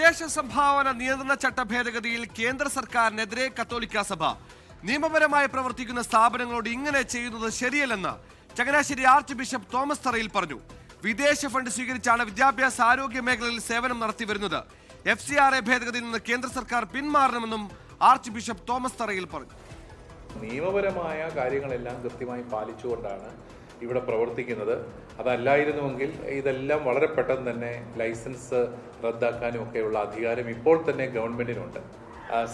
വിദേശ സംഭാവന നിയന്ത്രണ ചട്ട ഭേദഗതിയിൽ കേന്ദ്ര സർക്കാരിനെതിരെ കത്തോലിക്ക സഭ നിയമപരമായി പ്രവർത്തിക്കുന്ന സ്ഥാപനങ്ങളോട് ഇങ്ങനെ ചെയ്യുന്നത് ശരിയല്ലെന്ന് ചങ്ങനാശ്ശേരി ആർച്ച് ബിഷപ്പ് തോമസ് തറയിൽ പറഞ്ഞു. വിദേശ ഫണ്ട് സ്വീകരിച്ചാണ് വിദ്യാഭ്യാസ ആരോഗ്യ മേഖലയിൽ സേവനം നടത്തി വരുന്നത്. FCRA ഭേദഗതിയിൽ നിന്ന് കേന്ദ്ര സർക്കാർ പിന്മാറണമെന്നും ആർച്ച് ബിഷപ്പ് തോമസ് തറയിൽ പറഞ്ഞു. നിയമപരമായ കാര്യങ്ങളെല്ലാം കൃത്യമായി പാലിച്ചുകൊണ്ടാണ് ഇവിടെ പ്രവർത്തിക്കുന്നത്. അതല്ലായിരുന്നുവെങ്കിൽ ഇതെല്ലാം വളരെ പെട്ടെന്ന് തന്നെ ലൈസൻസ് റദ്ദാക്കാനും ഒക്കെയുള്ള അധികാരം ഇപ്പോൾ തന്നെ ഗവൺമെന്റിനുണ്ട്.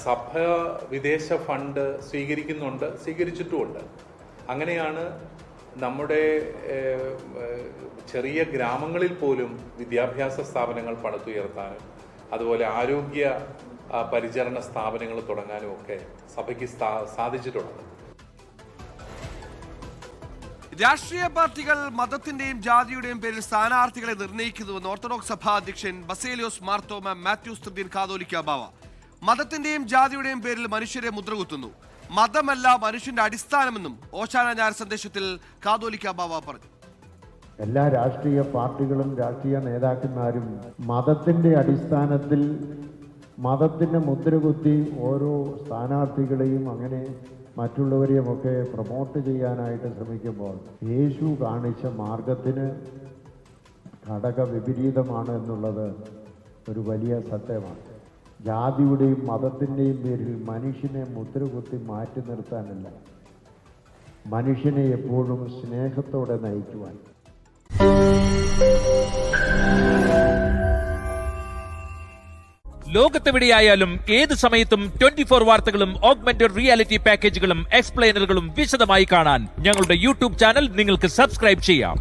സഭ വിദേശ ഫണ്ട് സ്വീകരിച്ചിട്ടുമുണ്ട്. അങ്ങനെയാണ് നമ്മുടെ ചെറിയ ഗ്രാമങ്ങളിൽ പോലും വിദ്യാഭ്യാസ സ്ഥാപനങ്ങൾ പടുത്തുയർത്താനും അതുപോലെ ആരോഗ്യ പരിചരണ സ്ഥാപനങ്ങൾ തുടങ്ങാനും ഒക്കെ സഭയ്ക്ക് സാധിച്ചിട്ടുള്ളത്. രാഷ്ട്രീയ പാർട്ടികൾ മതത്തിന്റെയും ജാതിയുടെയും പേരിൽ സ്ഥാനാർത്ഥികളെ നിർണ്ണയിക്കുന്നുവെന്ന് ഓർത്തഡോക്സ് സഭാ അധ്യക്ഷൻ ബസേലിയോസ് മാർത്തോമ മാത്യൂസ് തൃതീയൻ കാതോലിക്ക ബാവ. മതത്തിന്റെയും ജാതിയുടെയും പേരിൽ മനുഷ്യരെ മുദ്രകുത്തുന്നു. മതമല്ല മനുഷ്യന്റെ അടിസ്ഥാനമെന്നും ഓശാന ഞായർ സന്ദേശത്തിൽ കാതോലിക്ക ബാവ പറഞ്ഞു. എല്ലാ രാഷ്ട്രീയ പാർട്ടികളും രാഷ്ട്രീയ നേതാക്കന്മാരും മതത്തിന്റെ അടിസ്ഥാനത്തിൽ മതത്തിന്റെ മുദ്രകുത്തി ഓരോ സ്ഥാനാർത്ഥികളെയും അങ്ങനെ മറ്റുള്ളവരെയുമൊക്കെ പ്രൊമോട്ട് ചെയ്യാനായിട്ട് ശ്രമിക്കുമ്പോൾ യേശു കാണിച്ച മാർഗത്തിന് ഘടക വിപരീതമാണ് എന്നുള്ളത് ഒരു വലിയ സത്യമാണ്. ജാതിയുടെയും മതത്തിൻ്റെയും പേരിൽ മനുഷ്യനെ മുദ്രകുത്തി മാറ്റി നിർത്താനല്ല, മനുഷ്യനെ എപ്പോഴും സ്നേഹത്തോടെ നയിക്കുവാൻ. ലോകത്തെവിടെയായാലും ഏത് സമയത്തും 24 വാർത്തകളും ഓഗ്മെന്റഡ് റിയാലിറ്റി പാക്കേജുകളും എക്സ്പ്ലെയിനറുകളും വിശദമായി കാണാൻ ഞങ്ങളുടെ യൂട്യൂബ് ചാനൽ നിങ്ങൾക്ക് സബ്സ്ക്രൈബ് ചെയ്യാം.